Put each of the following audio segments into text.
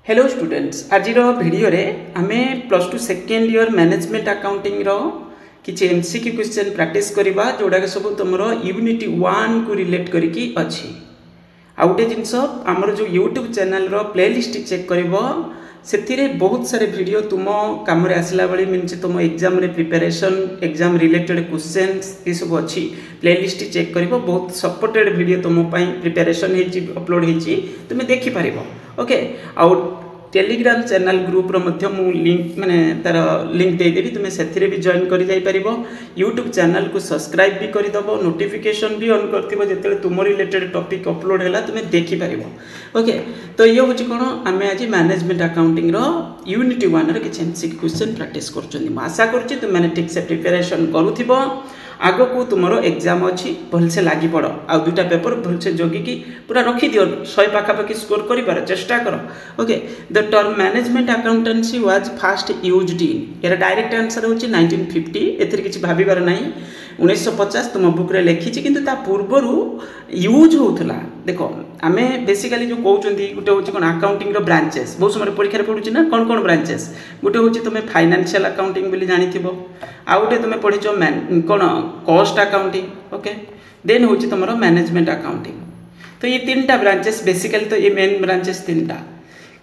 Hello students आज video रे आमे plus two second year management accounting रो किछि एमसीक्यू क्वेश्चन प्रैक्टिस करबा जोडा के सब तुमरो यूनिट 1 को रिलेट करिकी अछि आउटे जिंस हमर जो यूट्यूब चैनल रो प्लेलिस्ट चेक करबो सेथिरे बहुत सारे वीडियो तुम काम रे आसला बळी मींस तुम एग्जाम रे प्रिपरेशन एग्जाम रिलेटेड क्वेश्चंस ये सब अछि प्लेलिस्ट चेक करबो बहुत सपोर्टेड वीडियो तुम पई प्रिपरेशन हेची अपलोड हेची तुम देखि पारिबो ओके आउ टेलीग्राम चैनल ग्रुप रो मध्य मु लिंक माने तार लिंक दे देबी तुम सेथिरे भी जॉइन करि जाई परिबो यूट्यूब चैनल को सब्सक्राइब भी करि दबो नोटिफिकेशन भी ऑन करथिबो जेतेले तुम रिलेटेड टॉपिक अपलोड हैला तुम देखि पारिबो ओके तो ये होची कोन आमे आज मैनेजमेंट अकाउंटिंग रो यूनिट 1 रे किछ एमसीक्यू क्वेश्चन प्रैक्टिस करछोनी म आशा करछि तुम माने ठीक से प्रिपरेशन करूथिबो आगो को तुमरो एग्जाम अच्छी भलसे लगी पड़ आ दुटा पेपर भलसे जगिकी पूरा रखी दियो 100 पाखापाखि स्कोर कर चेष्टा कर okay the term management accountancy was fast used in यार डायरेक्ट आंसर होची 1950 एथरे किछि भाबिबार नाही 1950 तुम बुक रे लिखी किंतु ता पूर्वरु यूज होथला देखो आमे बेसिकली जो कहउचंदी गुटे होची कोन अकाउंटिंग रो ब्रांचेस बहुत समय परीक्षा रे पढुची ना कोन कोन ब्रांचेस गुटे होची तुमे फाइनेंशियल अकाउंटिंग बोली जानिथिबो आ गुटे तुमे पढिचो कोन कॉस्ट अकाउंटिंग ओके देन होची तुमरो मैनेजमेंट अकाउंटिंग तो ये तीनटा ब्रांचेस बेसिकली तो ये मेन ब्रांचेस तीनटा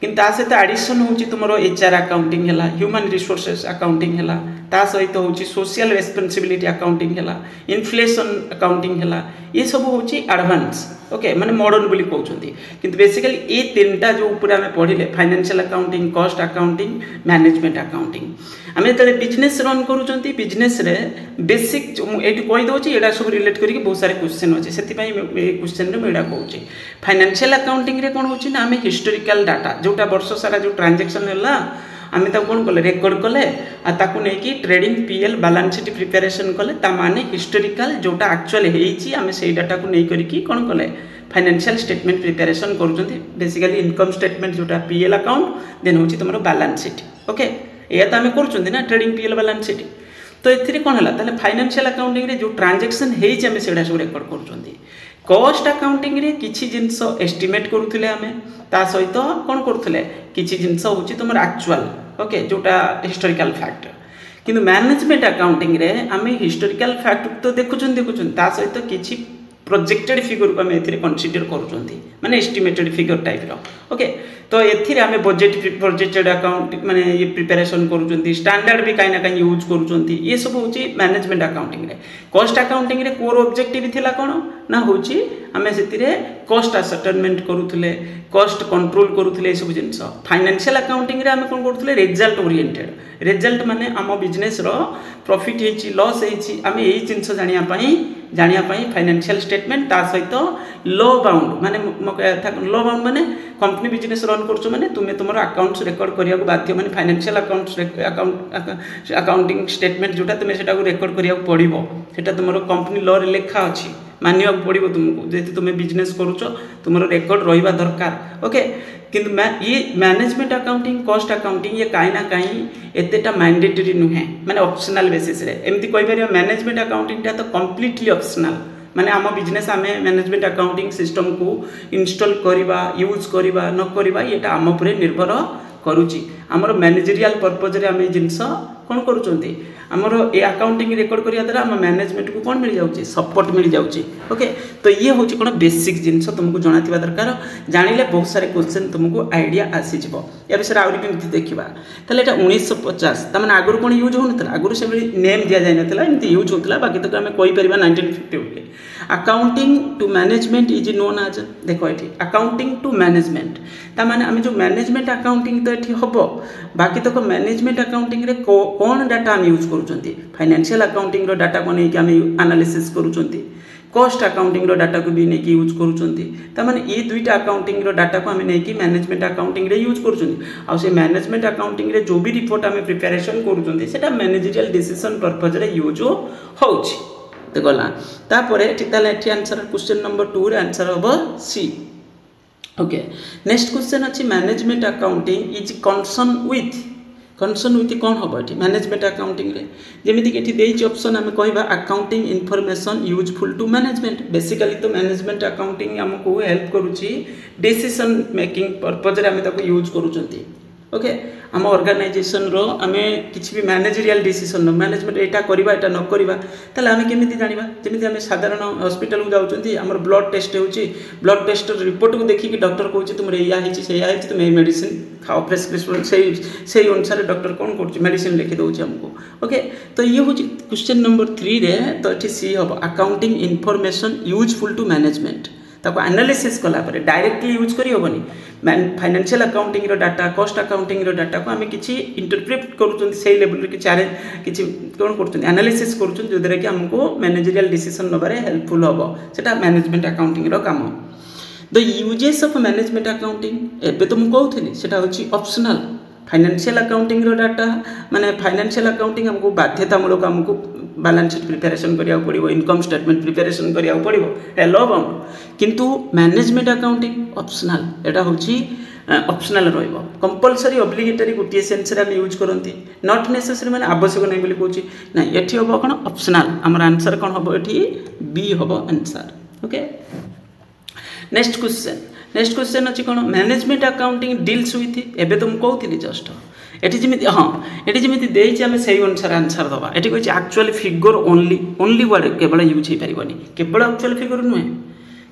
किंतु ता सहित एडिशन होची तुमरो एचआर अकाउंटिंग हैला ह्यूमन रिसोर्सेस अकाउंटिंग हैला ता सहित होची सोशल रेस्पोंसिबिलिटी अकाउंटिंग हैला इन्फ्लेशन अकाउंटिंग हैला ये सब होची एडवांस ओके माने मॉडर्न बोली कहउछंती किंतु बेसिकली ए तीनटा जो ऊपर हमें पढिले financial accounting cost accounting management accounting आमे तले बिजनेस रन करूछंती बिजनेस रे बेसिक एटी कहि दोची एडा सब रिलेट करी बहुत सारे क्वेश्चन अछि सेति पई ए क्वेश्चन रे मेडा कहउची फाइनेंशियल अकाउंटिंग रे कोन होची ना आमे हिस्टोरिकल डाटा जोटा वर्ष सारा जो ट्रांजैक्शन हैला आमे ता कोन कले रेकॉर्ड कले आ ताकू नै कि trading PL balance sheet preparation कले ता माने हिस्टोरिकल जोटा एक्चुअल हेची आमे सेही डाटा को नै करी कि कोन कले फाइनेंशियल स्टेटमेंट प्रिपरेशन करूछंती बेसिकली इनकम स्टेटमेंट जोटा पीएल अकाउंट देन होची तमरो बैलेंस शीट ओके या तो आमे करूछंती ना ट्रेडिंग पीएल बैलेंस शीट तो एथिरे कोन हला ताले फाइनेंशियल अकाउंटिंग रे जो ट्रांजैक्शन हेची आमे सेडा सब रेकॉर्ड करूछंती कॉस्ट अकाउंटिंग रे किछि जिंस एस्टिमेट करूथिले आमे ता सहित कोन करूथिले किछि जिंस होची तमर एक्चुअल ओके जोटा हिस्टोरिकल फैक्ट किंतु मैनेजमेंट अकाउंटिंग रे आमे हिस्टोरिकल फैक्ट तो देखुछन ता सहित किछि प्रोजेक्टेड फिगर को आमे एथिरे कंसीडर करूछंती माने एस्टिमेटेड फिगर टाइप रो ओके तो एथिरे आमे प्रोजेक्टेड अकाउंट माने ये प्रिपरेशन करूछंती स्टैंडर्ड भी काई ना काई यूज करूछंती ये सब होची मैनेजमेंट अकाउंटिंग रे कॉस्ट अकाउंटिंग रे कोर ऑब्जेक्टिव थिला कोन ना होची आमे सेतिरे कॉस्ट असर्टेनमेंट करूथले कॉस्ट कंट्रोल करूथले ए सब जिंस फाइनेंशियल अकाउंटिंग रे आमे कोन करूथले रिजल्ट ओरिएंटेड रिजल्ट माने आम बिजनेस रो प्रॉफिट हेची लॉस हेची आमे एई जिंस जानिया पई फाइनेंशियल स्टेटमेंट ता सहित लो बाउंड माने लो बाउंड माने कंपनी बिजनेस रन करछो माने तुमे तुमरो अकाउंट्स रेकॉर्ड करिया को बाध्य माने फाइनेंशियल अकाउंटिंग स्टेटमेंट जोटा तुमे सेटा को रेकॉर्ड करिया को पड़िबो सेटा तुमरो कंपनी लॉ रे लेखा अछि मानिया पड़िबो तुमको जेते तुमे बिजनेस करूछो तुमरो रेकॉर्ड रहिबा दरकार ओके किंतु ये मैनेजमेंट अकाउंटिंग कॉस्ट अकाउंटिंग ये काई ना काई एतेटा मैंडेटरी नुहे माने ऑप्शनल बेसिस रे एमती कहि परिया मैनेजमेंट अकाउंटिंग ता तो कंप्लीटली ऑप्शनल माने आम बिजनेस आमे मैनेजमेंट अकाउंटिंग सिस्टम को इंस्टॉल करिबा यूज करिबा न करिबा एटा आम उपरे निर्भर करूची हमर मैनेजरियल पर्पज रे आमे जिंस कोन करूचंती हमर ए अकाउंटिंग रेकॉर्ड करिया द्वारा हम मैनेजमेंट को कोन मिल जाउची सपोर्ट मिल जाउची ओके तो ये होची कोन बेसिक जिंस तुमको जणाथिबा दरकार जानिले बहुत सारे क्वेश्चन तुमको आईडिया आसी जिवो या विषय आउरी केमति देखिबा तले एटा 1950 त माने आगुर कोन यूज होनतला आगुर से नेम दिया जाय नतला एमति यूज होतला बाकी तो हमें कोई परिबा 1950 बोले accounting to management is known as देखो एठी अकाउंटिंग टू मैनेजमेंट ता माने हम जो मैनेजमेंट अकाउंटिंग तो एठी हबो बाकी तो मैनेजमेंट अकाउंटिंग रे कोन डाटा हम यूज करूचंती फाइनेंशियल अकाउंटिंग रो डाटा को नै कि हम एनालिसिस करूचंती कॉस्ट अकाउंटिंग रो डाटा को भी नै कि यूज करूचंती ता माने ये दुईटा अकाउंटिंग रो डाटा को हम नै कि मैनेजमेंट अकाउंटिंग रे यूज करूचंती आ से मैनेजमेंट अकाउंटिंग रे जो भी रिपोर्ट हम प्रिपरेशन करूचंती सेटा मैनेजरियल डिसीजन पर्पज रे यूज होउची तो गला तापरे एठी ताले एठी आंसर क्वेश्चन नंबर 2 रे आंसर होबो सी ओके नेक्स्ट क्वेश्चन अछि management accounting is concern with concern with कौन हम ये मैनेजमेंट अकाउंटिंग रे जमीक ये ऑप्शन आम कह accounting information useful to management basically तो मैनेजमेंट अकाउंटिंग आमको हेल्प करुच्ची डिसीजन मेकिंग पर्पज आम यूज करुँच ओके आम ऑर्गेनाइजेशन रो आमे किसी भी मैनेजरियल डिसीजन मैनेजमेंट यहाँ करवा यहाँ न करवा ताले आमे केमिति जानिबा जेमिति आमे साधारण हॉस्पिटल को जाउछंती हमर ब्लड टेस्ट होउची ब्लड टेस्ट रिपोर्ट को देखि कि डॉक्टर कहउची तुमरे या हिची से या हिची तुम ए मेडिसिन खाओ प्रेस्क्रिप्शन से अनुसार डॉक्टर कौन कर मेडिसिन लिखि दउची हमको ओके तो ये हूँ क्वेश्चन नंबर 3 रे तो ये सी हम accounting information useful to management ताको एनालिसिस कला परे डायरेक्टली यूज करी होबनी फाइनेंशियल अकाउंटिंग रो डाटा कॉस्ट अकाउंटिंग रो डाटा को आमे किछि इंटरप्रेट करूछन से लेवल रे किछि कोन करछन एनालिसिस करूछन जो दरे कि हमको मैनेजरियल डिसीजन नबारे हेल्पफुल होबो सेटा मैनेजमेंट अकाउंटिंग रो काम the uses of management accounting एबे तो मु कहउथली सेटा होछि ऑप्शनल फाइनेंशियल अकाउंटिंग रो डाटा माने फाइनेंशियल अकाउंटिंग हमको बाध्यतामूलक हमको बैलेंस शीट प्रिपेरेसन करिया पड़ो इनकम स्टेटमेंट प्रिपेरेसन करिया पड़ो हेलो अमाउंट किंतु मैनेजमेंट अकाउंटिंग ऑप्शनल एटा होछि ऑप्शनल रहिबो कंपलसरी ऑब्लिगेटरी गोटे सेंस रे हम यूज करंती नॉट नेसेसरी माने आवश्यक नै बोली कहूछि नै एठी होबो कोन ऑप्शनल हमर आंसर कोन होबो एठी बी होबो आंसर ओके नेक्स्ट क्वेश्चन अछि कोन मैनेजमेंट अकाउंटिंग डील्स विथ एबे तो मु कहउथिली जस्ट एटी जमी हाँ ये जमी देती आम से अनुसार आंसर दवा ये कही एक्चुअल फिगर ओनली वर्ड केवल यूज हो पारनी केवल एक्चुअल फिगर नुहे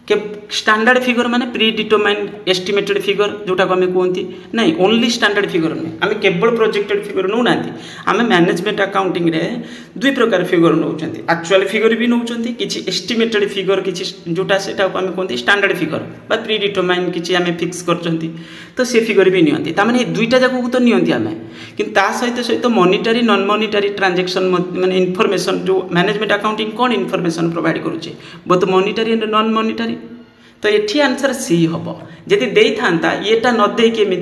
के स्टैंडर्ड फिगर माने प्री डिटरमाइंड एस्टिमेटेड फिगर जोटा को आम कहती ना ओनली स्टैंडर्ड फिगर नुहे आम केवल प्रोजेक्टेड फिगर नौ ना आम मैनेजमेंट अकाउंटिंग रे दुई प्रकार फिगर नौ एक्चुअल फिगर भी नौ किसी एस्टिमेटेड फिगर किसी जोटा से आम कहते स्टैंडर्ड फिगर बा प्री डिटरमाइंड किसी आम फिक्स कर तो से फिगर भी नियंती तामाने दुईटा जाक तो नियंती आम कि सहित सहित मॉनिटरी नॉन मॉनिटरी ट्रांजैक्शन माने इनफॉरमेशन जो मैनेजमेंट अकाउंटिंग कौन इनफॉरमेशन प्रोवाइड करुचे both monetary and non monetary तो ये आंसर सी हम जदि दे था ये न दे केमी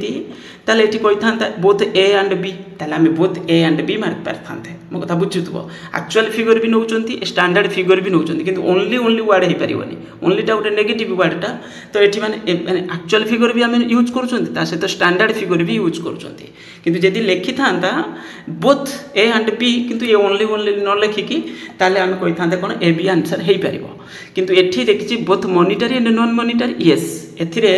ताले ये कही था बोथ ए एंड बी ताले आम both A and B mark पारे मो कथा बुझुव एक्चुअल फिगर भी नौ स्टैंडर्ड फिगर भी नौ कि ओनली वर्ड हो पारनी ओनलीटा गोटे नेगेटिव वर्डटा तो ये माने एक्चुअल फिगर भी आम यूज कर सहित स्टैंडर्ड फिगर भी यूज कर लिखि था बोथ ए एंड बी किंतु ये ओनली न लिखिकी ताले आम कही था कौन ए बी आंसर हो पार किंतु एठी देखिछि both monetary and non monetary yes एथिरे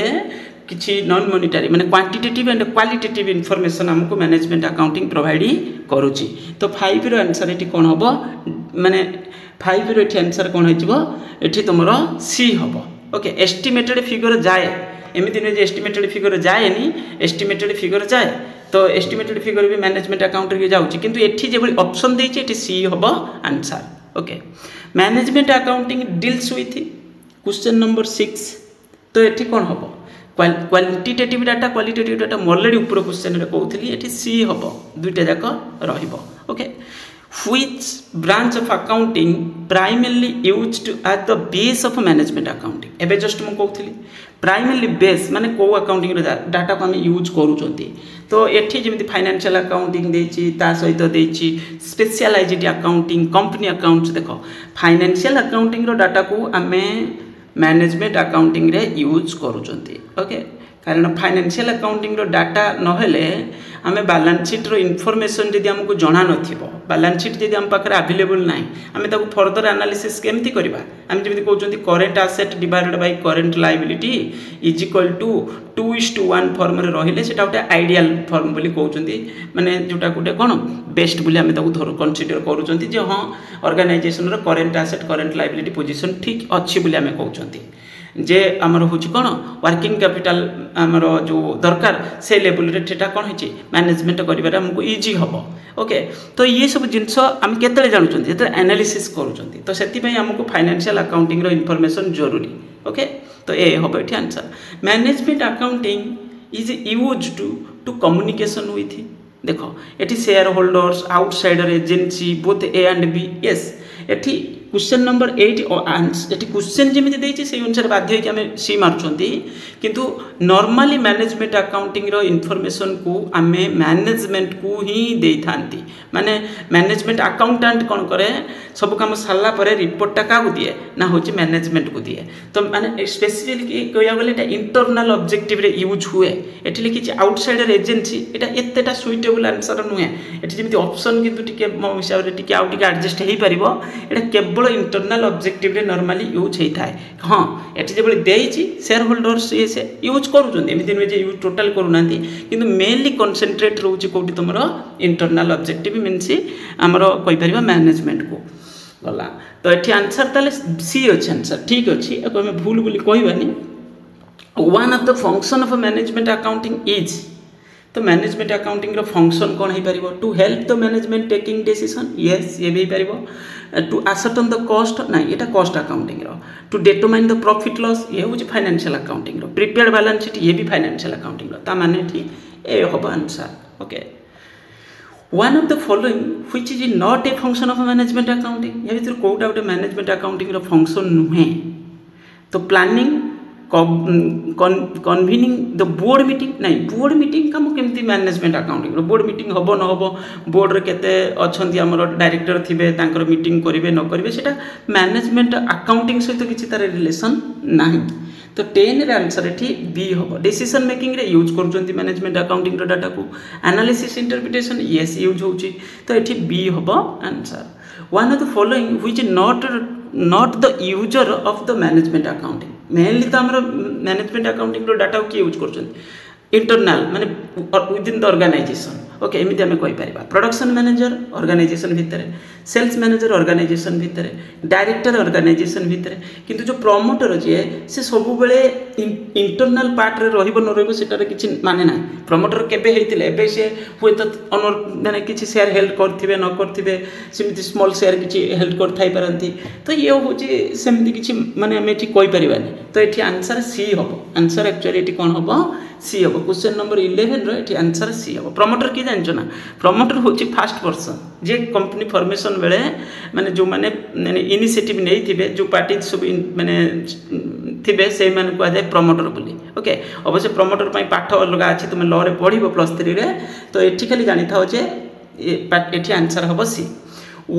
किछि नॉन मॉनिटरी माने क्वांटिटेटिव एंड क्वालिटेटिव इनफॉरमेशन हमको मैनेजमेंट अकाउंटिंग प्रोवाइड करूची तो 5 रो आंसर एठी कोन हबो माने 5 रो एठी आंसर कोन होइजबो एठी तमरो सी हबो ओके एस्टिमेटेड फिगर जाए एमिति नै जे एस्टिमेटेड फिगर जाएनी एस्टिमेटेड फिगर जाए तो एस्टिमेटेड फिगर भी मैनेजमेंट अकाउंट रे जाउची किंतु एठी जे ऑप्शन देछि एठी सी हबो answer okay management accounting deals with question number 6 तो एठी कोन हबो quantitative data qualitative data already ऊपर क्वेश्चन रे कहउथली एठी सी हबो दुईटा जाक रहिबो okay which branch of accounting primarily used at the base of management accounting एबे जस्ट मु कहउथली प्राइमरली बेस माने को अकाउंटिंग रे डाटा को हम यूज करूचंती तो एठी जेमिति फाइनेंशियल अकाउंटिंग देछि ता सहित देछि स्पेशलाइज्ड अकाउंटिंग कंपनी अकाउंट्स देखो फाइनेंशियल अकाउंटिंग रो डाटा को आमे मैनेजमेंट अकाउंटिंग रे यूज करूचंती ओके कारण फाइनेंशियल अकाउंटिंग रो डाटा नहेले आम बैलेंस शीट रो इनफॉरमेशन जदि हमको जना नथिबो बैलेंस शीट जदि हम पाखरे अवेलेबल नाही आम ताको फर्दर एनालिसिस केमती करबा आम जेमति कहउचंती current asset divided by current liability is equal to 2:1 form रे रहिले सेटा गोटे आइडियल फॉर्म बोली कहउचंती माने जोटा गोटे कोन बेस्ट बोली आम ताको कंसीडर करूचंती जे हां ऑर्गेनाइजेशन रो current asset current liability position ठीक अछि बोली आम कहउचंती जे आमर हूँ कौन वर्किंग कैपिटल आमर जो दरकार से लेवल रे ठेटा कौन होची मैनेजमेंट करिबार हमको इजी हबो ओके तो ये सब जिनस आम केतले जानुचंती जेते एनालिसिस करूचंती तो सेति पई हमको फाइनेंशियल अकाउंटिंग रो इनफॉरमेशन जरूरी ओके तो ए हबो एठी answer management accounting is used to communication with देखो एठी shareholders outsider agency both A and B yes एठी क्वेश्चन नंबर 8 ये क्वेश्चन जमी देती से अनुसार बाध्य आम सी मार्चुं किंतु नॉर्मली मैनेजमेंट अकाउंटिंग रो इनफॉरमेशन को आम मैनेजमेंट को ही दे था माने मैनेजमेंट अकाउंटेंट कौन करे सब काम सारा पर रिपोर्टा क्या दिए ना हूँ मैनेजमेंट को दिए तो माने स्पेसिफिकली कह गले इंटरनल ऑब्जेक्टिव रे यूज हुए ये लिखी आउटसाइडर एजेंसी एटा सुइटेबल आंसर नुहे ये जमी ऑप्शन किंतु मो हिसाब से एडजस्ट हो पार ये केवल इंटरनल ऑब्जेक्टिव रे नॉर्मली यूज होता है हाँ ये जो देती शेयर होल्डर्स से यूज करमती नुहे यूज टोटाल करूना कि मेनली कनसेंट्रेट रोचे कौटी तुम इंटरनल ऑब्जेक्टिव मीनस आमर कहीपर मैनेजमेंट को गला तो ये आंसर ताले सी अच्छे आंसर ठीक अच्छे आम भूल बोली कहबानी one of the function of management accounting is तो मैनेजमेंट अकाउंटिंग रो फंक्शन कौन हो पार to help the management taking decision yes ये भी पार टू आसर्टन द कॉस्ट ना ये कॉस्ट अकाउंटिंग रो to determine the profit loss ये हूँ फाइनेंशियल अकाउंटिंग रो प्रिपेयर्ड बैलेंस शीट ये भी फाइनेंशियल अकाउंटिंग रो ता माने ठीक ए हम answer okay one of the following which is not a function of management accounting ये भीतर कोटा गोटे मैनेजमेंट अकाउंटिंग रो फंक्शन नुहे तो planning convening the board meeting नहीं बोर्ड मीटिंग कम केमती मैनेजमेंट अकाउंटिंग बोर्ड मीटिंग हम न हम बोर्ड रे केते अछंती हमर डायरेक्टर थिबे तांकर मीटिंग करिवे न करिवे सेटा मैनेजमेंट अकाउंटिंग सहित किछि तार रिलेशन नाही तो 10 रे आंसर एठी बी हम डिसीजन मेकिंग रे यूज करजंती मैनेजमेंट अकाउंटिंग रो डाटा को एनालिसिस इंटरप्रिटेशन यस यूज होची तो एठी बी हम answer one of the following which not the user of the management accounting mainly तो आमर मैनेजमेंट अकाउंटिंग रो डाटा किए यूज कर इंटरनल माने विदिन द ऑर्गेनाइजेशन ओके एमती आम कहीपर प्रोडक्शन मैनेजर ऑर्गेनाइजेशन भितर सेल्स मैनेजर ऑर्गेनाइजेशन भितर डायरेक्टर ऑर्गेनाइजेशन भितर किंतु जो प्रमोटर जी से सब बेले इंटरनल पार्ट रे रहिबो न रहिबो सेटार किछि माने ना प्रमोटर केबे हेतिले एबे से हुए तो ओनर माने किछि शेयर हेल्ड करथिबे न करथिबे सेमिति स्मॉल शेयर किछि हेल्ड कर थाई परंती तो ये होछि सेमिति किछि माने हम एठी कहि परिबानी तो एठी आंसर सी हबो आंसर एक्चुअली एठी कोन हबो सी हबो क्वेश्चन नंबर 11 रो एठी आंसर सी हबो प्रमोटर की जानछो ना प्रमोटर होछि फर्स्ट पर्सन जे कंपनी फॉर्मेशन बेले माने जो माने इनिशिएटिव नै थिबे जो पार्टी सब माने थिबे से मान को जाय प्रमोटर बोली ओके अवश्य प्रमोटर पई पाठ अलग अछि तुम लॉ रे पढिबो +3 रे तो एठी खाली जानि थाओ जे एठी आंसर हबो C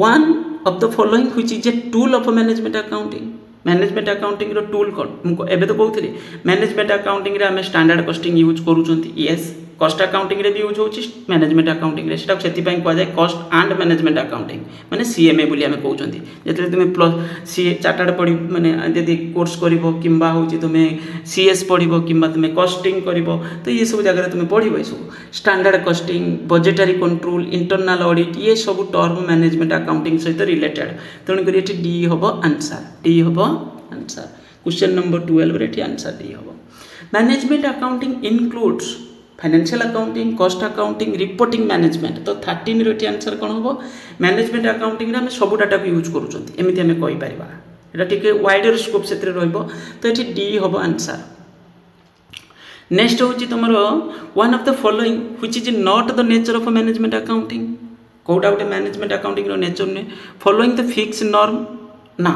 one of the following which is a tool of management accounting management accounting रो टूल कौन एबे तो कहूथि मैनेजमेंट अकाउंटिंग रे हम स्टैंडर्ड कॉस्टिंग यूज करूछंती यस कॉस्ट अकाउंटिंग रे भी यूज होची मैनेजमेंट अकाउंटिंग रे सेटा सेति पई कह जाय कॉस्ट एंड मैनेजमेंट अकाउंटिंग माने सीएमए बोली हम कहउछंती जेते तुमे प्लस सी चार्टर्ड पढी माने यदि कोर्स करिवो किंबा होची तुमे सीएस पढिवो किंबा तुमे कॉस्टिंग करिवो तो ये सब जगह तुमे पढिवो ए सब standard costing budgetary control internal audit ये सब टर्म मैनेजमेंट अकाउंटिंग सहित रिलेटेड तेणु करी एठी डी हबो आंसर डी हबो आंसर क्वेश्चन नंबर 12 रे एठी आंसर डी हबो management accounting includes financial accounting cost accounting reporting management तो 13 रे आंसर कौन हम मैनेजमेंट अकाउंटिंग रे हम सब डाटा को यूज करूछंती एमिति हम कहि परिबा एटा ठीक वाइडर स्कोप सेत्रे रहइबो तो एठी डी हबो आंसर नेक्स्ट होची तमरो one of the following which is not the nature of management accounting कोडा गोटे मैनेजमेंट अकाउंटिंग रो नेचर ने फॉलोइंग द फिक्स नॉर्म ना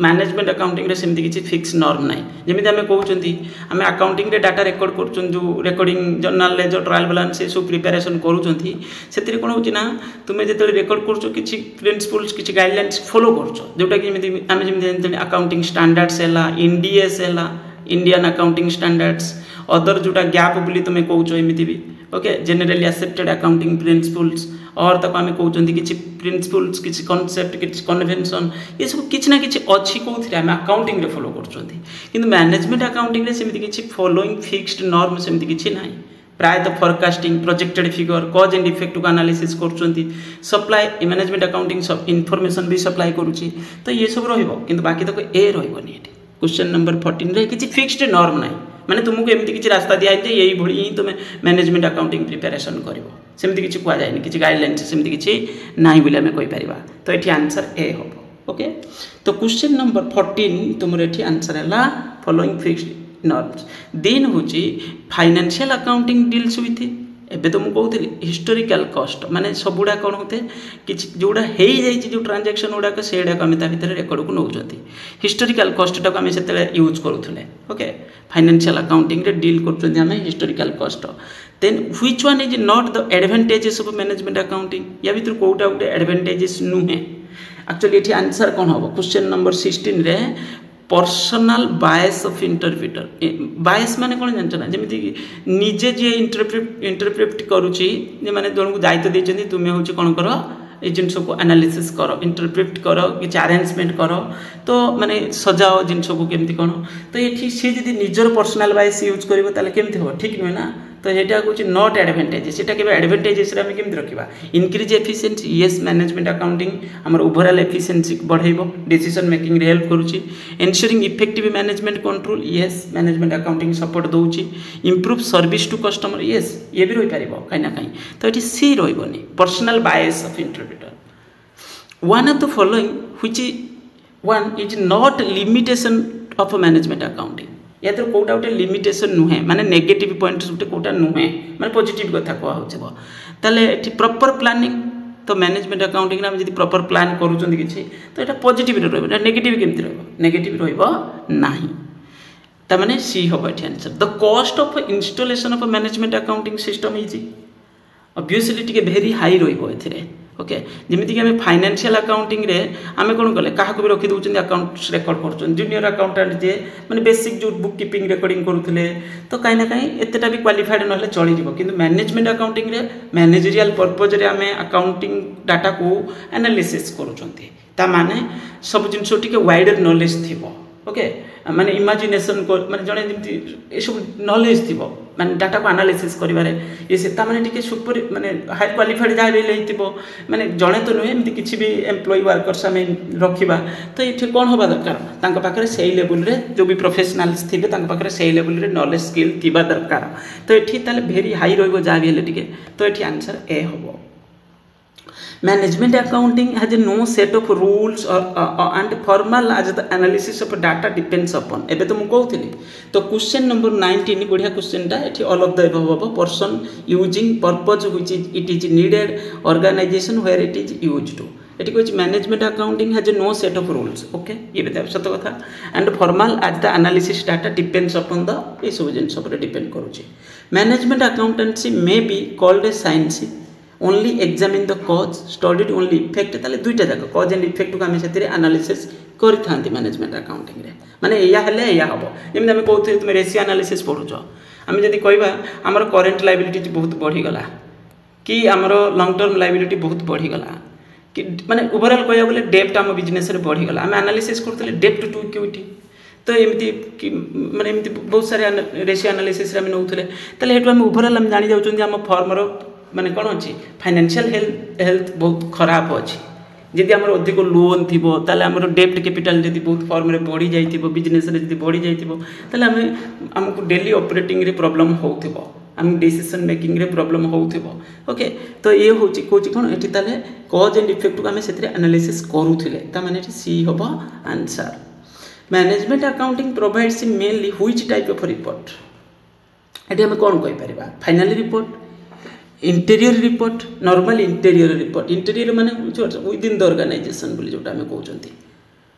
मैनेजमेंट अकाउंटिंग रे सेमती किछि फिक्स नॉर्म नाही जेमिति हमें कहउचंती हमें अकाउंटिंग रे डाटा रेकॉर्ड करचन जो रेकॉर्डिंग जर्नल ले जो ट्रायल बैलेंस से सब प्रिपरेशन करूचंती सेतिर कोन होची ना तुमे जेतले रेकॉर्ड करचो किछि प्रिंसिपल्स किछि गाइडलाइंस फॉलो करचो जोटा कि जेमिति हमें जेमिति अकाउंटिंग स्टैंडर्ड्स हैला इंडीएस हैला इंडियन अकाउंटिंग स्टैंडर्ड्स अदर जोटा गैप बोली तुमे कहउचो एमिति भी okay generally accepted accounting principles और तक आम कहते कि प्रिंसिपल्स किसी कॉन्सेप्ट किसी कन्वेंशन ये सब किसी ना कि अच्छी कौन आम अकाउंटिंग रे फॉलो कर मैनेजमेंट अकाउंटिंग रे सेमती किसी फॉलोइंग फिक्स्ड नॉर्म सेमती किसी ना प्रायतः फोरकास्टिंग प्रोजेक्टेड फिगर कज एंड इफेक्ट को एनालिसिस कर सप्लाई मैनेजमेंट अकाउंटिंग सब इनफॉरमेशन भी सप्लाई करुच्ची तो ये सब रही बाकी तक ए रही क्वेश्चन नंबर 14 रे किसी फिक्स्ड नॉर्म ना माने तुमको एमती किसी रास्ता दिया है यही भली ही तुम मैनेजमेंट अकाउंटिंग प्रिपरेशन कर सेमती किसी कह जाए किसी गाइडलाइंस सेमती किसी ना बोले आम कहीपर तो ये आंसर ए हम ओके तो क्वेश्चन नंबर 14 तुम ये आंसर है फॉलोइंग फिक्स्ड नॉर्म्स देन हूँ फाइनेंशियल अकाउंटिंग डील्स विथ एबे तो मुझे हिस्टोरिकल कॉस्ट माने सबुड़ा कौन होते कि जोड़ा हो जो ट्रांजेक्शन गुड़ाक से आम भितर रेकर्ड को नौकरी हिस्टोरिकल कॉस्ट टाक आम से यूज करूँ ओके फाइनेंशियल अकाउंटिंग रे डील कर historical cost then which one is not the advantages of management accounting या भीतर कोटा गोटे एडवांटेजेस नुहे एक्चुअली ये आंसर कौन हम क्वेश्चन नंबर 16 रे पर्सनल बायस ऑफ इंटरप्रिटर बायस माने कौन जानते ना जमी निजे जी इंटरप्रेट करुच्ची माने जन को दायित्व देते तुम्हें हूँ कौन कर ये जिनस को एनालिसिस कर इंटरप्रेट कर कि अरेंजमेंट कर तो माने सजाओ जिनस को केमती कौन तो ये सी जी निजर पर्सनल बायस यूज कर केमती हम ठीक नुहे ना तो यहाँ हूँ नॉट एडवांटेजेस यहाँ के एडवांटेजेस केमती रखा increase efficiency yes management accounting आम ओवरऑल एफिशिएंसी बढ़ेब डिसीजन मेकिंग रे हेल्प करुच्ची ensuring effective management control yes management accounting support दूसरी improve service to customer yes ये भी रही पार कहीं ना कहीं तो ये सी रही personal bias of interpreter one of the following which one is not limitation of management accounting या तो कौटा गोटे लिमिटेशन नुहे माने नेगेटिव पॉइंट गोटे कौटा नुहे माने पॉजिटिव कथा कहूँ ताले प्रॉपर प्लानिंग तो मैनेजमेंट अकाउंटिंग आम जब प्रॉपर प्लान करूँ किसी तो यहाँ पॉजिटिव रहा नेगेटिव केमती नेगेटिव रहा ताने सी हम ये answer the cost of installation of management accounting system is obviously T very high रही ओके जमीक आम फाइनेंशियल अकाउंटिंग रे आम कौन कले क्या भी रखी दूसरे अकाउंट्स रेकर्ड कर जूनियर अकाउंटेंट जे मैंने बेसिक जो बुक कीपिंग रेकर्डिंग करुले तो कहीं ना कहीं एतटा भी क्वालिफाइड ना चलो कि मैनेजमेंट अकाउंटिंग रे मैनेजरियल पर्पज रे आम अकाउंटिंग डाटा को एनालिसिस करुँच माने सब जिन वाइडर नॉलेज थी ओके माने इमेजिनेशन माने जड़े जमी ये सब नॉलेज थी माने डाटा को एनालिसिस करिवारे ये से ता माने टिके सुपर माने हाई क्वालिफाइड जा लेइतिबो माने जणे तो नुहे एमती किछि भी एम्प्लॉय वर्कर्स आमे रखिबा तो ये कौन होबा दरकार तांका पाखरे सेही लेवल रे जो भी प्रोफेशनल्स थिबे तांका पाखरे सेही लेवल रे नॉलेज स्किल थिबा दरकार तो एठी ताले वेरी हाई रहइबो जा भी हेले टिके तो एठी आंसर ए होबो Management accounting has no set of rules and formal as the analysis of data depends upon. एबे तो मुझे कहूँ तो क्वेश्चन नंबर 19 बढ़िया क्वेश्चन टा एठी all of the above होबो person using purpose which is it is needed organization where it is used to. एठी coach management accounting has no set of rules. Okay ये बताओ सत कथा and formal as the analysis data depends upon the ये सब जिन सब depend करूची. Management accountancy may be called a science. Only examine the कज स्टडीड ओनली इफेक्ट ताले दुईटा जाक कज एंड इफेक्ट को आम से एनालिसिस करते मैनेजमेंट अकाउंटिंग रे माने या हेले या हम जमी आम कहते तुम रेशियो एनालिसिस पढ़ुच आम जब कहवा आमर करेन्ट लायबिलिटी बहुत बढ़ीगला कि आमर लंग टर्म लायबिलिटी बहुत बढ़ीगला कि माने ओवरऑल कह गले डेप्ट आम बिजनेस बढ़ीगला आम एनालिसिस करते डेप्ट टू इक्विटी तो एमती माने एमती बहुत सारे रेशियो एनालिसिस आम नौले ताले हेतु आम ओवरऑल आम जानी जाउछन जे आम फर्मर माने कौन अच्छी फाइनेंशियल हेल्थ बहुत खराब अच्छी जदि आम अधिक लोन थी आमर डेप्ट कैपिटल जब बहुत फर्म रे बढ़ी जाइए बिजनेस रे बढ़ी जाइए आम आमको डेली ऑपरेटिंग रे प्रॉब्लम होउथिबो आम डिसीजन मेकिंग रे प्रॉब्लम होउथिबो ओके तो ये हूँ कौन कौन ये ताले कज एंड इफेक्ट को आम से एनालिसिस करूले ताने सी हम answer management accounting provides mainly which type of report ये आम कौन कहीपर final report interior report normal interior माने विदिन द ऑर्गेनाइजेशन बोली जोटा हमें कहते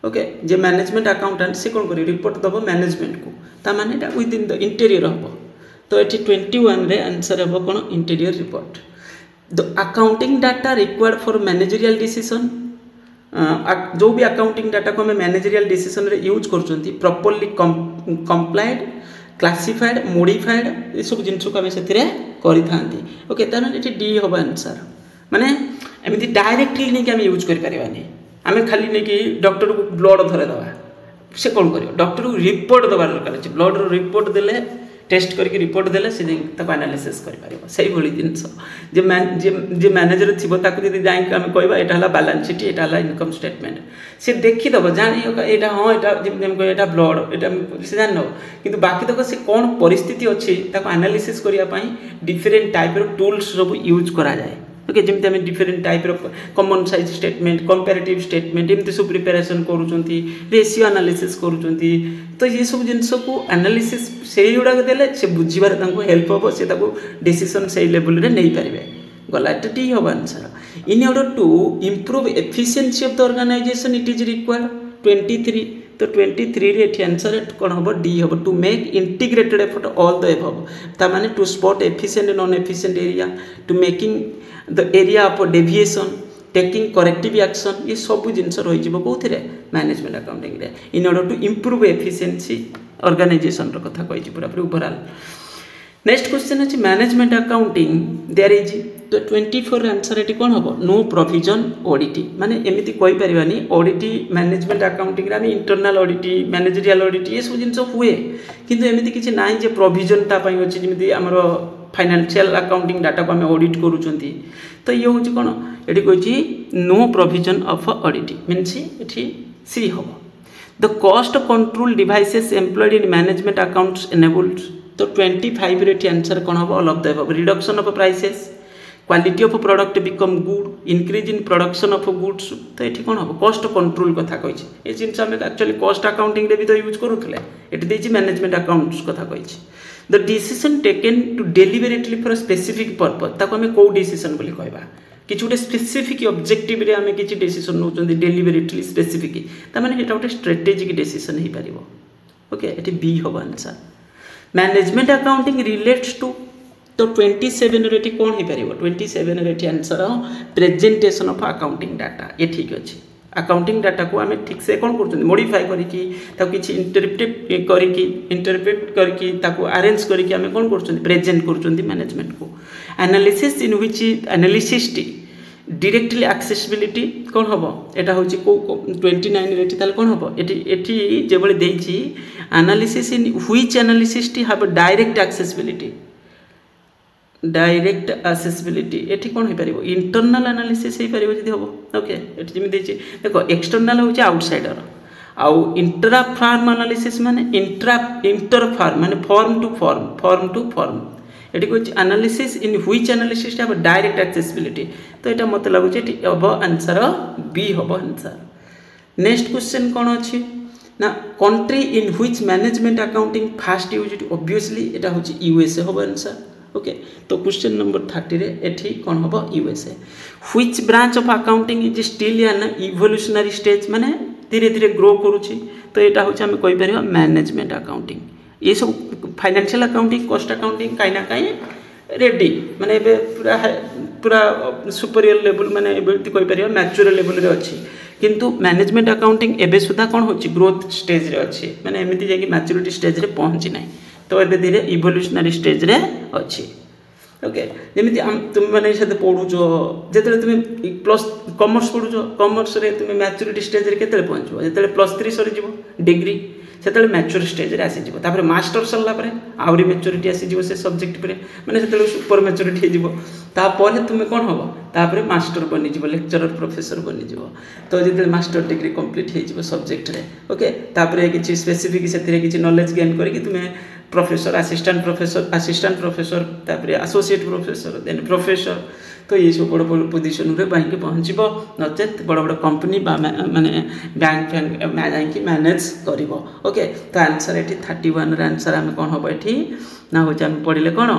ओके जे मैनेजमेंट अकाउंटेंट से कौन कर रिपोर्ट दब मैनेजमेंट को ता माने विदिन द इंटेरियर हम तो ये 21 रे आंसर हम कौन interior report the accounting data required for managerial decision जो भी अकाउंटिंग डाटा को हमें मैनेजरियल डिसीजन रे यूज कर प्रॉपर्ली कंप्लाइड क्लासिफाइड मॉडिफाइड ये सब जिन को आम से करी ओके ये डी हम आंसर माने एमती डायरेक्टली नहीं कि आम यूज करें आम खाली नहीं कि डॉक्टर को ब्लड धरे दवा से कौन कर डॉक्टर को रिपोर्ट दबार दरकार ब्लड रिपोर्ट देले टेस्ट करके रिपोर्ट देले से एनालिसिस कर से जिनस जे मैनेजर थी जब जाकि आम कहवा यहाँ बैलेंस शीट यहाँ इनकम स्टेटमेंट से देखीदब जानी यहाँ हाँ यहाँ ब्लड यहाँ से जान कि बाकी तक से कौन परिस्थिति अच्छी एनालिसिस करने डिफरेन्ट टाइप टूल्स सब यूज करा जाए ओके जमी आम different type common size statement comparative statement एमती सब प्रिपेरेसन करूँ रेशियो एनालिसिस करूँ तो ये सब जिनस को एनालिसिस से गुड़ाक देले से बुझार हेल्प हम से डिसीजन से लेवल रे नहीं पारे गला एट डी हम answer in order to improve efficiency of the organisation it is required 23 तो 23 रे आंसर कौन हम डी हम to make integrated effort all the above ता माने to spot efficient non efficient area to making the area of deviation taking corrective action ये सब जिनस रही कौन मैनेजमेंट अकाउंटिंग रे in order to improve efficiency organisation कथा कही पूरा पूरी ओवरऑल नेक्स्ट क्वेश्चन अच्छे मैनेजमेंट अकाउंटिंग देयर इज तो 24 आंसर ये कौन हम नो प्रोविजन ऑडिट माने एमती कही पारानी ऑडिट मैनेजमेंट अकाउंटिंग आम इंटरनल ऑडिट मैनेजरियल ऑडिट ये सब जिन हुए किंतु एमती किसी ना जे प्रोविजन तापाई अच्छी जमी आमर फाइनेंशियल अकाउंटिंग डाटा को आम ऑडिट करूँ तो ये हूँ कौन ये कही no provision of audit means ये सी हम the cost control devices employed in management accounts enabled तो 25 रे आंसर कौन हम all of the above reduction of prices quality of product become good increase in production of goods तो ये कौन हम कॉस्ट कंट्रोल कथा कही ये जिन आम एक्चुअली कॉस्ट अकाउंटिंग भी तो यूज करूँ ये मैनेजमेंट अकाउंट्स कथा कही the decision taken to deliberately for specific purpose ताको आम कौ डिसीजन बोली कहबा किसी गोटे स्पेसिफिक ऑब्जेक्टिव रे आम किसी डिसीजन नौ डेलिबरेटली स्पेसिफिक तार ये गोटे स्ट्रेटेजिक डिसीजन हो पार ओके ये बी हम answer management accounting relates to तो 27 रे कौन हो पार 27 रे answer presentation of accounting data ये ठीक अच्छे अकाउंटिंग डाटा को आम ठीक से कौन कर मॉडिफाई करके इंटरप्रेट करके अरेंज करके आम कौन कर प्रेजेंट कर मैनेजमेंट को analysis in which analysis directly accessibility कौन हम यहाँ हूँ 29 रे कौन हम ये जो देती analysis in which analysis have direct accessibility direct accessibility ये कौन हो पार इंटरनल एनालिसिस हो पार जब हम ओके ये जमी देख एक्सटर्नाल हूँ आउटसाइडर आउ इंट्रा फार्म एनालिसिस माने इंटर फार्म माने फॉर्म टू फॉर्म ये कहूँ analysis in which analysis have direct accessibility तो यहाँ मत लगुच हम आंसर बी हम आंसर नेक्स्ट क्वेश्चन कौन अच्छी ना country in which management accounting fast used obviously यहाँ हूँ यूएसए हम आंसर ओके तो क्वेश्चन नंबर 30 रे एठी कौन हम USA which branch of accounting is still an evolutionary stage माने धीरे धीरे ग्रो करुच्ची तो यहाँ हूँ आम कहीपर मैनेजमेंट अकाउंटिंग ये सब फाइनेंशियल अकाउंटिंग कॉस्ट अकाउंटिंग कहीं ना कहीं रेडी माने पूरा पूरा सुपरियर लेवल माने कहीपर मैच्योर लेवल रे अच्छी किंतु मैनेजमेंट अकाउंटिंग एबे सुधा कौन होची ग्रोथ स्टेज रे अच्छी माने एमती जाकि मैच्योरिटी स्टेज रे पहुँची ना तो ये धीरे इवोल्यूशनरी स्टेज रे अच्छी ओके जमी तुम मैंने पढ़ुच जो तुम प्लस कॉमर्स पढ़ुच कॉमर्स रे तुम मैच्योरिटी स्टेज रे केते पहुँच जो +3 सरी डिग्री से मैच्योर स्टेज रे आसीज मास्टर सरला आहरी मैच्योरिटी आसीज से सब्जेक्ट पर मैंने से सुपर मैच्योरिटी होपर तुम कौन हम तापर master bunnies lecturer professor bunnies तो जो मास्टर डिग्री कंप्लीट हो सब्जेक्ट रे ओके तापर किसी स्पेसिफिक से नॉलेज गेन करके तुम्हें प्रोफेसर असिस्टेंट प्रोफेसर तापर एसोसिएट प्रोफेसर देन प्रोफेसर तो ये सब बड़ बड़ पोजिशन रे बाइक पहुँचब नचेत बड़ बड़ कंपनी माने बैंक जाकि मैनेज कर ओके तो आंसर ये 31 आंसर आम कौन हम ये ना हूँ आम पढ़ले कौन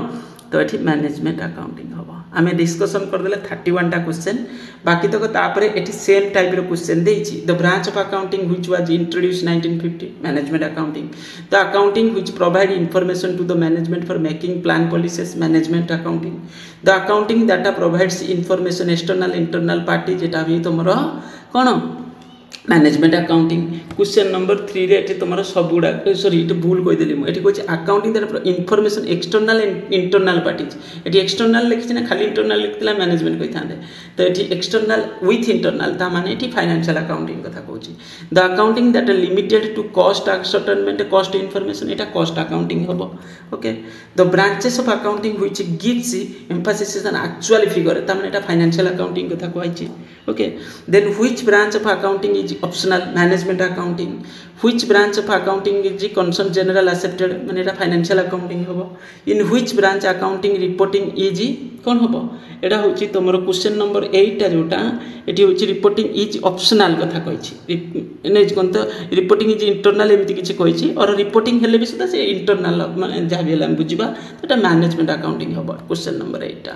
तो ये मैनेजमेंट अकाउंटिंग हम आम डिस्कसन करदे 31 टा क्वेश्चन बाकी तक तापर ये सेम टाइप क्वेश्चन देती the branch of accounting which was introduce 1950 management accounting the accounting which provide information to the management for making plan policies management accounting the accounting data provides information external internal party जेटा भी तुम कौन management accounting question number 3 रे तुम सब गुड़ा sorry ये भूल कहीदेली मुझे कहे accounting that information external and internal parties ये एक्सटर्नल लिखी ना खाली इंटरनल लिखा मैनेजमेंट कही था तो ये एक्सटर्नल विथ इंटरनल ता माने ये फाइनेंशियल अकाउंटिंग कथा कहूँ the accounting that limited to cost ascertainment cost information यहाँ कॉस्ट अकाउंटिंग हम okay the branches of accounting which gives emphasis on actual figure ता माने फाइनेंशियल अकाउंटिंग कथा कहूँ okay then which branch of accounting is optional management accounting which branch of accounting is concern general accepted माने financial accounting हम in which branch accounting reporting is कौन हम एटा हूँ तुम क्वेश्चन नंबर 8 जोटा ये हूँ रिपोर्टिंग इज ऑप्शनल कथा कही कौन तो रिपोर्टिंग इज इंटरनल एमती किसी कही और रिपोर्टिंग हेल्ले भी सुधा से इंटरनल जहाँ भी है बुझा तो मैनेजमेंट अकाउंटिंग हम question number 8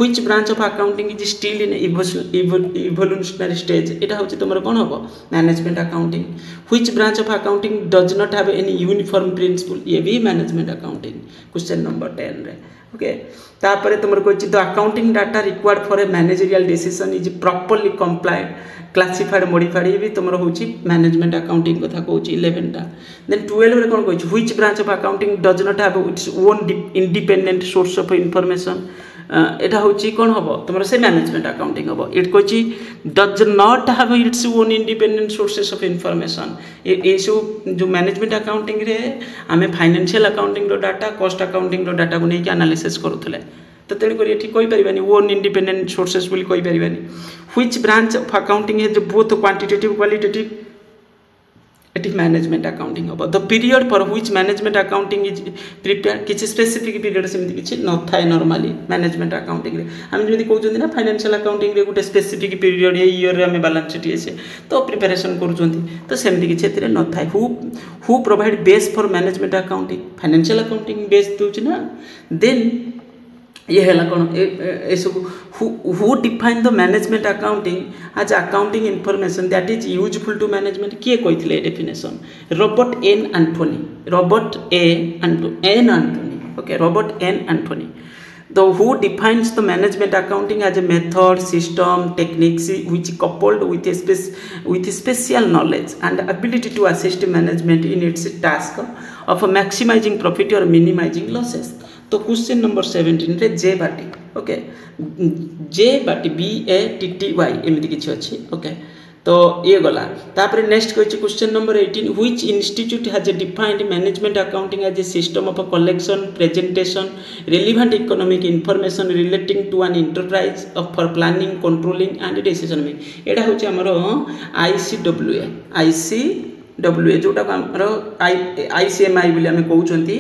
which branch of accounting is still in evolutionary stage यहाँ हूँ तुम कौन हम management accounting which branch of accounting does not have any uniform principle ये भी मैनेजमेंट अकाउंटिंग क्वेश्चन नंबर 10 रे ओके तापर तुम कही the accounting data required for a managerial decision is properly complied classified modified ये भी तुम हूँ मैनेजमेंट अकाउंटिंग कथा कहूँ 11टा देन 12 रे कौन कही which branch of accounting does not have its own independent source of information एटा हूँ कौन हम तुम से मैनेजमेंट अकाउंटिंग हम इट कही does not have its own independent sources of information ये सब जो मैनेजमेंट अकाउंटिंग रे आमे फाइनेंशियल अकाउंटिंग रो डाटा कॉस्ट अकाउंटिंग रो डाटा को लेकिन एनालिसिस करूले तो तेणुक ये कही पारानी ओन इंडिपेंडेंट सोर्सेस बोली कही पारानी व्हिच ब्रांच ऑफ अकाउंटिंग है जो both quantitative qualitative it management accounting हम the period for which management accounting is prepare किसी स्पेसिफिक पीरियड सेमती किसी न थाए नॉर्मली मैनेजमेंट अकाउंटिंग रे हम जमी कहते ना फाइनेंशियल अकाउंटिंग रे गोटे स्पेसिफिक पीरियड ये ईयर रे आम बैलेंस शीट ये तो प्रिपेरेसन करुँच तो सेमती किसी न थाए हु provide base for management accounting financial accounting base दूसरी ना देन ये है कौन ये सब हु डिफाइन द मैनेजमेंट अकाउंटिंग आज accounting information that is useful to management किए कही definition Robert N Anthony okay Robert N Anthony the who defines the management accounting as a method system techniques which coupled with special knowledge and ability to assist management in its task of maximizing profit or minimizing losses तो question number 17 रे जे बाटी okay जे बाटी BATTY एमती किसी अच्छी okay तो ये गला तापर next कही question number 18 which institute has defined management accounting as a system of collection presentation relevant economic information relating to an enterprise for planning controlling and decision making एटा होची हमर ICWA जोटा ICMI बोली आम कहते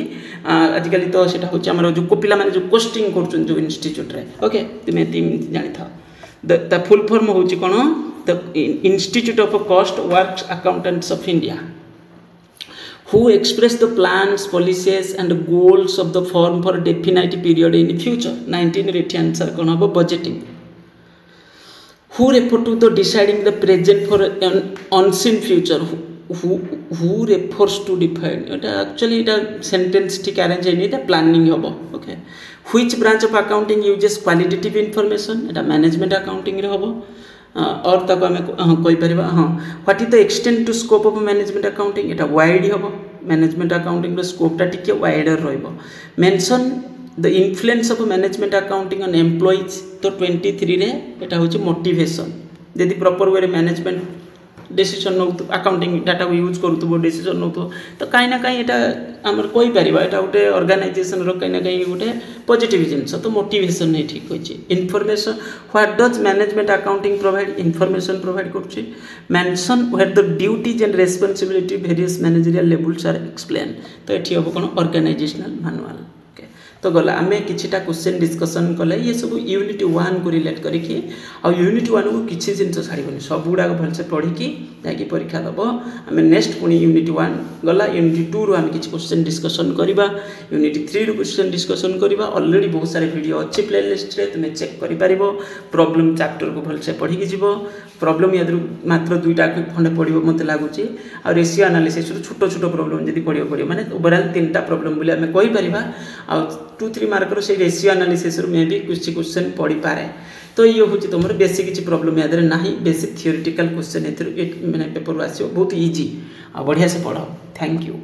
आजिकल तो सेटा होची हमर जो पिला माने जो कोस्टिंग करछन जो इंस्टीट्यूट रे ओके तुमे जानि था द फुल फॉर्म होची कोन the Institute of Cost Works Accountants of India who express the plans, policies and goals of the firm for a definite period in the future 19 rate answer kon hobo budgeting who refer to the deciding the present for an unseen future who refers to define eta actually eta sentence ठीक arrange नहीं eta planning hobo okay which branch of accounting uses qualitative information eta management accounting रे hobo और तक आम कहीपर हाँ what is the extent to scope of management accounting एटा wide हम मैनेजमेंट अकाउंटिंग स्कोपटा टिके wider mention the influence of management accounting on employees तो 23 रे एटा होची मोटिवेशन यदि प्रॉपर वे मैनेजमेंट डिसीजन नौ अकाउंटिंग डाटा को यूज करूँ डिसीजन नौ तो कहीं ना कहीं यहाँ आम कहीपर यहाँ गोटे ऑर्गेनाइजेशन कहीं ना कहीं गोटे पॉजिटिव जिनस तो मोटिवेशन नहीं ठीक होची information what does management accounting provide information provide कर mention where the duties and responsibility various managerial levels are explain तो ये हम कौन ऑर्गेनाइजेशनल मैनुअल तो गला आम किछिटा क्वेश्चन डिस्कसन कले ये सब यूनिट 1 को रिलेट करिकी आ यूनिट 1 को किछि जिनस छाड़बनी सब गुडा भलसे पढ़िकी जाकि परीक्षा दब आम नेक्स्ट पुणी यूनिट 1 गला यूनिट 2 रो आम किछि क्वेश्चन डिस्कसन करिबा यूनिट 3 रो क्वेश्चन डिस्कसन करिबा ऑलरेडी बहुत सारे वीडियो अच्छी प्लेलिस्ट रे तुम चेक करि पारिबो प्रॉब्लम चैप्टर को भलसे पढ़िकी जीवो प्रॉब्लम याद मात्र 2टा खंडे पढ़िबो मते लागुची आ रेशियो एनालिसिस रो छोटो छोटो प्रॉब्लम जदी पढ़िबो माने ओवरऑल 3टा प्रॉब्लम बोली आम कहि परिबा आ 2-3 मार्कर से रेशियो एनालिसिस में भी कुछ क्वेश्चन पढ़ी पारे तो ये हूँ तुम बेसी किसी प्रॉब्लम याद ना बेसी थियोरिटिकल क्वेश्चन मैंने पेपर आस बहुत इजी आ बढ़िया से पढ़ थैंक यू।